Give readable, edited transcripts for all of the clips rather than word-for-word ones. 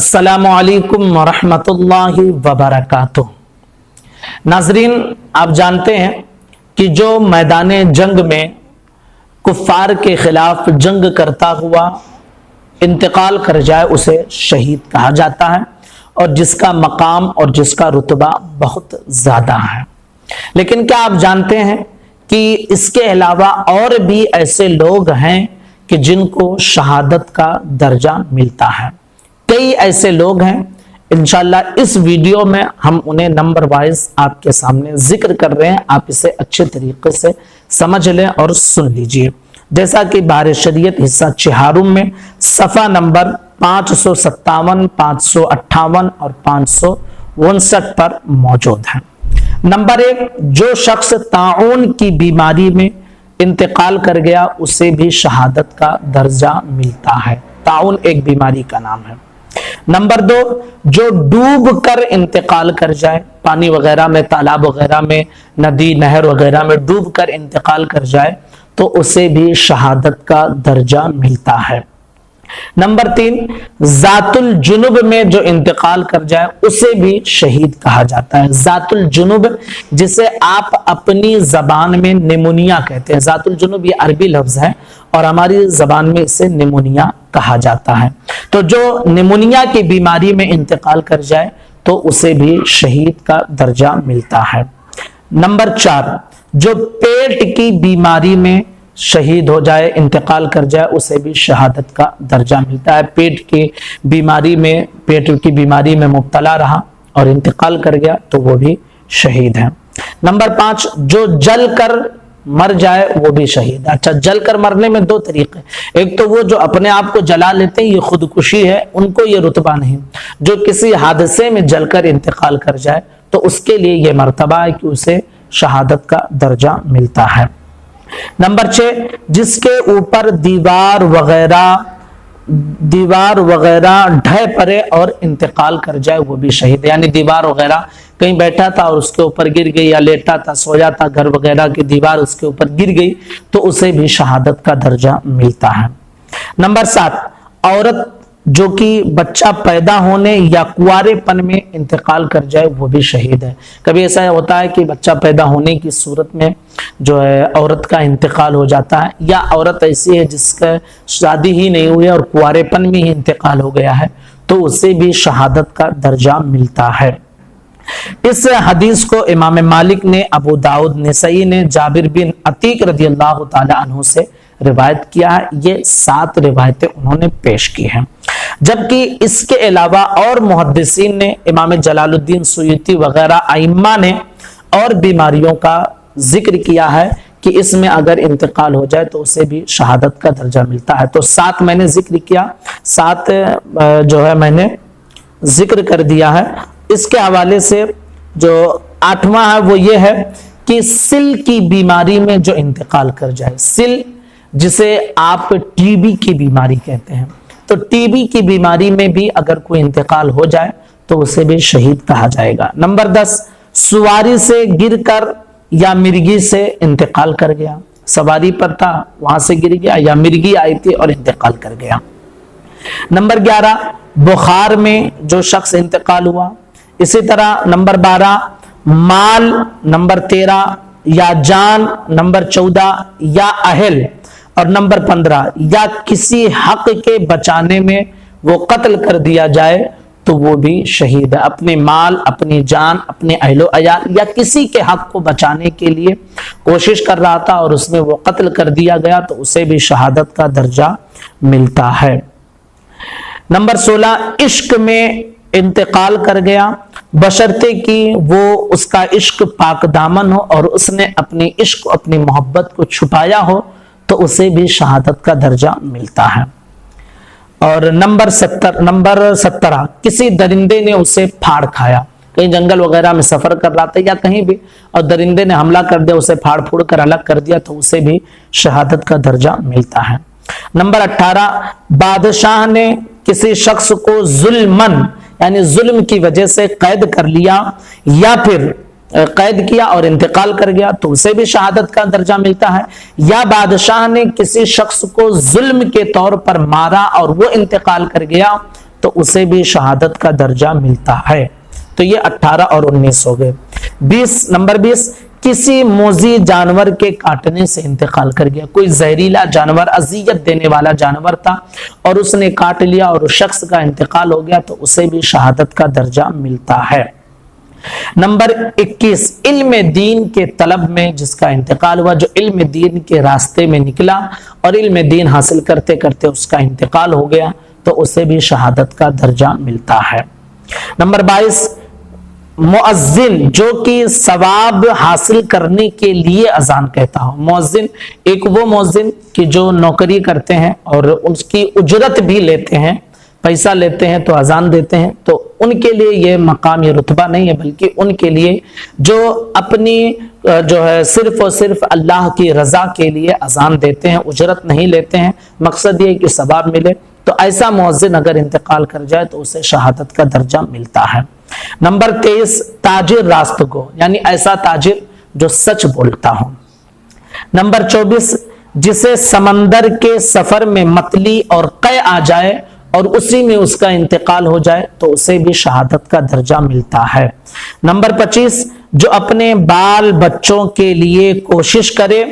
अस्सलामु अलैकुम वरहमतुल्लाहि वबरकातुह। नाजरीन, आप जानते हैं कि जो मैदान जंग में कुफ्फार के खिलाफ जंग करता हुआ इंतकाल कर जाए उसे शहीद कहा जाता है, और जिसका मकाम और जिसका रुतबा बहुत ज़्यादा है। लेकिन क्या आप जानते हैं कि इसके अलावा और भी ऐसे लोग हैं कि जिनको शहादत का दर्जा मिलता है। कई ऐसे लोग हैं, इंशाल्लाह इस वीडियो में हम उन्हें नंबर वाइज आपके सामने जिक्र कर रहे हैं। आप इसे अच्छे तरीके से समझ लें और सुन लीजिए। जैसा कि बारे शरीयत हिस्सा चिहारुम में सफ़ा नंबर 557, 558 और 559 पर मौजूद है। नंबर 1, जो शख्स ताउन की बीमारी में इंतकाल कर गया उसे भी शहादत का दर्जा मिलता है। ताउन एक बीमारी का नाम है। नंबर 2, जो डूब कर इंतकाल कर जाए, पानी वगैरह में, तालाब वगैरह में, नदी नहर वगैरह में डूब कर इंतकाल कर जाए तो उसे भी शहादत का दर्जा मिलता है। नंबर 3, जातुल जुनुब में जो इंतकाल कर जाए उसे भी शहीद कहा जाता है। जातुल जुनुब, जिसे आप अपनी जबान में निमोनिया कहते हैं। जातुल जुनुब ये अरबी लफ्ज है और हमारी जबान में इसे निमोनिया कहा जाता है। तो जो निमोनिया की बीमारी में इंतकाल कर जाए तो उसे भी शहीद का दर्जा मिलता है। नंबर 4, जो पेट की बीमारी में शहीद हो जाए, इंतकाल कर जाए, उसे भी शहादत का दर्जा मिलता है। पेट की बीमारी में मुब्तला रहा और इंतकाल कर गया तो वो भी शहीद है। नंबर 5, जो जल कर मर जाए वो भी शहीद है। अच्छा, जल कर मरने में 2 तरीके, एक तो वो जो अपने आप को जला लेते हैं, ये खुदकुशी है, उनको ये रुतबा नहीं। जो किसी हादसे में जलकर इंतकाल कर जाए तो उसके लिए ये मर्तबा है कि उसे शहादत का दर्जा मिलता है। नंबर 6, जिसके ऊपर दीवार वगैरह ढह पड़े और इंतकाल कर जाए वो भी शहीद है। यानी दीवार वगैरह, कहीं बैठा था और उसके ऊपर गिर गई, या लेटा था, सोया था, घर वगैरह की दीवार उसके ऊपर गिर गई तो उसे भी शहादत का दर्जा मिलता है। नंबर 7, औरत जो कि बच्चा पैदा होने या कुंवारेपन में इंतकाल कर जाए वो भी शहीद है। कभी ऐसा होता है कि बच्चा पैदा होने की सूरत में जो है औरत का इंतकाल हो जाता है, या औरत ऐसी है जिसका शादी ही नहीं हुई है और कुंवारेपन में ही इंतकाल हो गया है तो उसे भी शहादत का दर्जा मिलता है। इस हदीस को इमाम मालिक ने, अबू दाऊद, नसई ने जाबिर बिन अतीक रज़ी अल्लाह ताला अन्हु से रिवायत किया है। ये 7 रिवायतें उन्होंने पेश की हैं। जबकि इसके अलावा और मुहद्दिसीन ने, इमाम जलालुद्दीन सुयूती वगैरह आइम्मा ने और बीमारियों का जिक्र किया है कि इसमें अगर इंतकाल हो जाए तो उसे भी शहादत का दर्जा मिलता है। तो 7 मैंने जिक्र किया, 7 जो है मैंने जिक्र कर दिया है। इसके हवाले से जो 8वां है वो ये है कि सिल की बीमारी में जो इंतकाल कर जाए, सिल जिसे आप टीबी की बीमारी कहते हैं, तो टीबी की बीमारी में भी अगर कोई इंतकाल हो जाए तो उसे भी शहीद कहा जाएगा। नंबर 10, सवारी से गिरकर या मिर्गी से इंतकाल कर गया, सवारी पर था वहां से गिर गया या मिर्गी आई थी और इंतकाल कर गया। नंबर 11, बुखार में जो शख्स इंतकाल हुआ। इसी तरह नंबर 12, माल। नंबर 13, या जान। नंबर 14, या अहल। और नंबर 15, या किसी हक के बचाने में वो कत्ल कर दिया जाए तो वो भी शहीद है। अपने माल, अपनी जान, अपने अहलो अयाल या किसी के हक को बचाने के लिए कोशिश कर रहा था और उसमें वो कत्ल कर दिया गया तो उसे भी शहादत का दर्जा मिलता है। नंबर 16, इश्क में इंतकाल कर गया, बशर्ते कि वो उसका इश्क पाक दामन हो और उसने अपनी इश्क, अपनी मोहब्बत को छुपाया हो तो उसे भी शहादत का दर्जा मिलता है। और नंबर 17, किसी दरिंदे ने उसे फाड़ खाया, कहीं जंगल वगैरह में सफर कर रहा था या कहीं भी, और दरिंदे ने हमला कर दिया, उसे फाड़ फूड़ कर अलग कर दिया तो उसे भी शहादत का दर्जा मिलता है। नंबर 18, बादशाह ने किसी शख्स को जुल्मन यानी जुल्म की वजह से कैद कर लिया या फिर कैद किया और इंतकाल कर गया तो उसे भी शहादत का दर्जा मिलता है। या बादशाह ने किसी शख्स को जुल्म के तौर पर मारा और वो इंतकाल कर गया تو اسے بھی شہادت کا درجہ ملتا ہے۔ تو یہ 18 اور 19 ہو گئے۔ 20 نمبر 20 کسی موذی جانور کے کاٹنے سے انتقال کر گیا، کوئی زہریلا جانور، اذیت دینے والا جانور تھا اور اس نے کاٹ لیا اور اس شخص کا انتقال ہو گیا تو اسے بھی شہادت کا درجہ ملتا ہے۔ نمبر 21 علم دین کے طلب میں جس کا انتقال ہوا، جو علم دین کے راستے میں نکلا اور علم دین حاصل کرتے کرتے اس کا انتقال ہو گیا تو اسے بھی شہادت کا درجہ ملتا ہے۔ نمبر 22 مؤذن جو کہ ثواب حاصل کرنے کے لیے اذان کہتا ہو۔ مؤذن ایک وہ مؤذن کہ جو نوکری کرتے ہیں اور اس کی اجرت بھی لیتے ہیں، پیسہ لیتے ہیں تو اذان دیتے ہیں، تو ان کے لیے یہ مقام، یہ رتبہ نہیں ہے، بلکہ ان کے لیے جو اپنی جو ہے صرف اور صرف اللہ کی رضا کے لیے اذان دیتے ہیں، اجرت نہیں لیتے ہیں، مقصد یہ کہ ثواب ملے، تو ایسا مؤذن اگر انتقال کر جائے تو اسے شہادت کا درجہ ملتا ہے۔ نمبر 23 تاجر راست گو، یعنی ایسا تاجر جو سچ بولتا ہو۔ نمبر 24 جسے سمندر کے سفر میں متلی اور قے آ جائے اور اسی میں اس کا انتقال ہو جائے تو اسے بھی شہادت کا درجہ ملتا ہے۔ نمبر 25 جو اپنے بال بچوں کے لیے کوشش کرے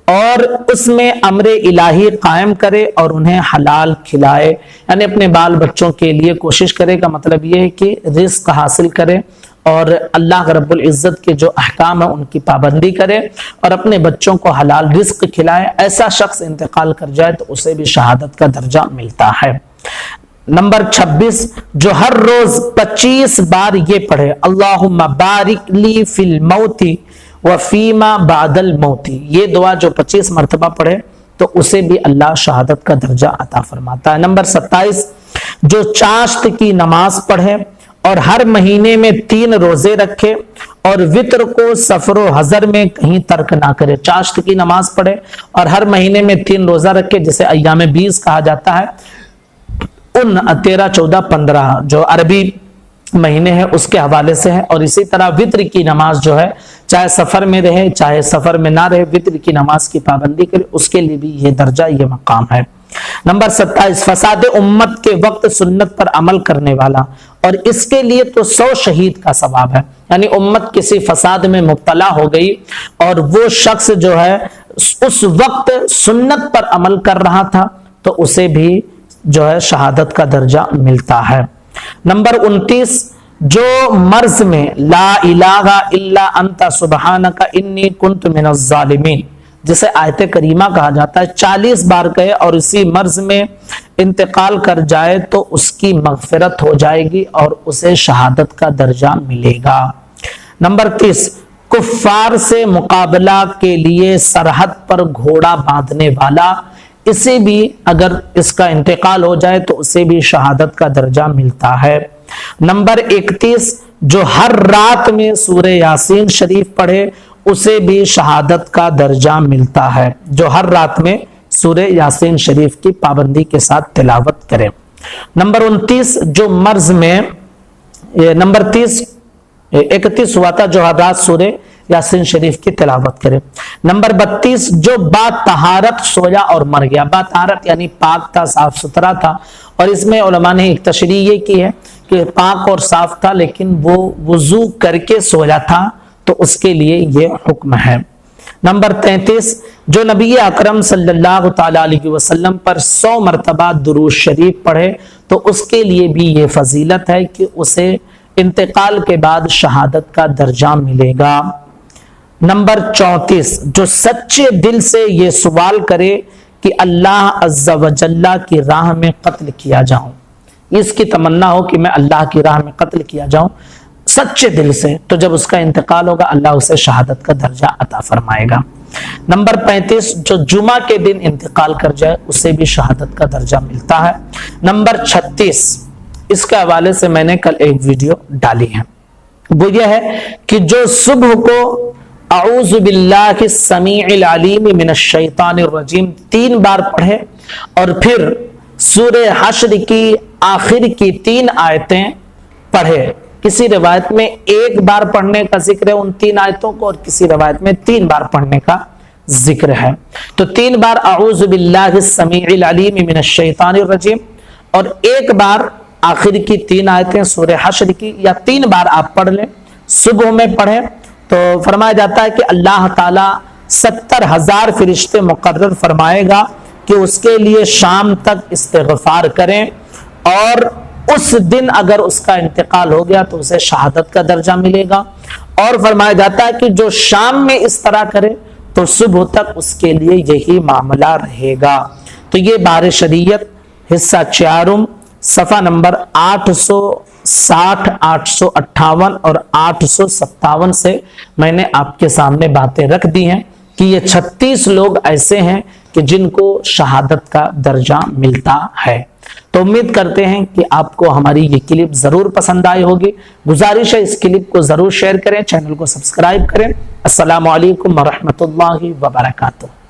اور اس میں امر الہی قائم کرے اور انہیں حلال کھلائے، یعنی اپنے بال بچوں کے لیے کوشش کرے کا مطلب یہ ہے کہ رزق حاصل کرے اور اللہ رب العزت کے جو احکام ہیں ان کی پابندی کرے اور اپنے بچوں کو حلال رزق کھلائے، ایسا شخص انتقال کر جائے تو اسے بھی شہادت کا درجہ ملتا ہے۔ نمبر 26 جو ہر روز 25 بار یہ پڑھے اللہم بارک لی فی الموت وفیما بعد الموت، یہ دعا جو 25 مرتبہ پڑھے تو اسے بھی اللہ شہادت کا درجہ عطا فرماتا ہے۔ نمبر 27 جو چاشت کی نماز پڑھے اور ہر مہینے میں 3 روزے رکھے اور وطر کو سفر و حضر میں کہیں ترک نہ کرے، چاشت کی نماز پڑھے اور ہر مہینے میں 3 روزہ رکھے، جسے ایام 20 کہا جاتا ہے، ان 13 14 15 جو عربی مہینے ہیں اس کے حوالے سے ہے، اور اسی طرح وطر کی نماز جو ہے چاہے سفر میں رہے چاہے سفر میں نہ رہے، وطر کی نماز کی پابندی کرے، اس کے لیے بھی یہ درجہ، یہ مقام ہے۔ نمبر 27 فساد امت کے وقت سنت پر عمل کرنے والا، اور اس کے لیے تو 100 شہید کا ثواب ہے، یعنی امت کسی فساد میں مبتلا ہو گئی اور وہ شخص جو ہے اس وقت سنت پر عمل کر رہا تھا تو اسے بھی جو ہے شہادت کا درجہ ملتا ہے۔ نمبر 29 جو مرض میں لا الہ الا انت سبحانک انی کنت من الظالمین، جسے آیت کریمہ کہا جاتا ہے، 40 بار کہے اور اسی مرض میں انتقال کر جائے تو اس کی مغفرت ہو جائے گی اور اسے شہادت کا درجہ ملے گا۔ نمبر 30 کفار سے مقابلہ کے لیے سرحد پر گھوڑا باندھنے والا، اسے بھی اگر اس کا انتقال ہو جائے تو اسے بھی شہادت کا درجہ ملتا ہے۔ نمبر 31 جو ہر رات میں سورہ یاسین شریف پڑھے اسے بھی شہادت کا درجہ ملتا ہے، جو ہر رات میں سورہ یاسین شریف کی پابندی کے ساتھ تلاوت کرے۔ نمبر 29 جو مرض میں نمبر 31 ہوا تھا جو ہر رات سورہ یاسین شریف کی تلاوت کرے۔ نمبر 32 جو با طہارت سویا اور مر گیا، با طہارت یعنی پاک تھا، صاف ستھرا تھا، اور اس میں علماء نے ایک تشریح یہ کی ہے کہ پاک اور صاف تھا لیکن وہ وضو کر کے سویا تھا تو اس کے لیے یہ حکم ہے۔ نمبر 33 جو نبی اکرم صلی اللہ تعالی علیہ وسلم پر 100 مرتبہ درود شریف پڑھے تو اس کے لیے بھی یہ فضیلت ہے کہ اسے انتقال کے بعد شہادت کا درجہ ملے گا۔ نمبر 34 جو سچے دل سے یہ سوال کرے کہ اللہ عز و جل کی راہ میں قتل کیا جاؤں، اس کی تمنا ہو کہ میں اللہ کی راہ میں قتل کیا جاؤں سچے دل سے، تو جب اس کا انتقال ہوگا اللہ اسے شہادت کا درجہ عطا فرمائے گا۔ نمبر 35 جو جمعہ کے دن انتقال کر جائے اسے بھی شہادت کا درجہ ملتا ہے۔ نمبر 36 اس کے حوالے سے میں نے کل ایک ویڈیو ڈالی ہے، وہ یہ ہے کہ جو صبح کو اعوذ باللہ السمیع العلیم من الشیطان الرجیم 3 بار پڑھے اور پھر سورہ حشر کی آخر کی 3 آیتیں پڑھے، کسی روایت میں 1 بار پڑھنے کا ذکر ہے ان 3 آیتوں کو اور کسی روایت میں 3 بار پڑھنے کا ذکر ہے، تو 3 بار اعوذ باللہ السمیع العلیم من الشیطان الرجیم اور 1 بار आखिर की 3 आयतें सूरह हश्र की या 3 बार आप पढ़ लें, सुबह में पढ़ें तो फरमाया जाता है कि अल्लाह ताला 70,000 फरिश्ते मुकर्रर फरमाएगा कि उसके लिए शाम तक इस्तिग़फ़ार करें, और उस दिन अगर उसका इंतकाल हो गया तो उसे शहादत का दर्जा मिलेगा। और फरमाया जाता है कि जो शाम में इस तरह करे तो सुबह तक उसके लिए यही मामला रहेगा। तो ये बार शरीयत हिस्सा 4 सफ़ा नंबर 860, 858 और 857 से मैंने आपके सामने बातें रख दी हैं कि ये 36 लोग ऐसे हैं कि जिनको शहादत का दर्जा मिलता है। तो उम्मीद करते हैं कि आपको हमारी ये क्लिप जरूर पसंद आई होगी। गुजारिश है इस क्लिप को जरूर शेयर करें, चैनल को सब्सक्राइब करें। अस्सलामु अलैकुम व रहमतुल्लाहि व बरकातुहू।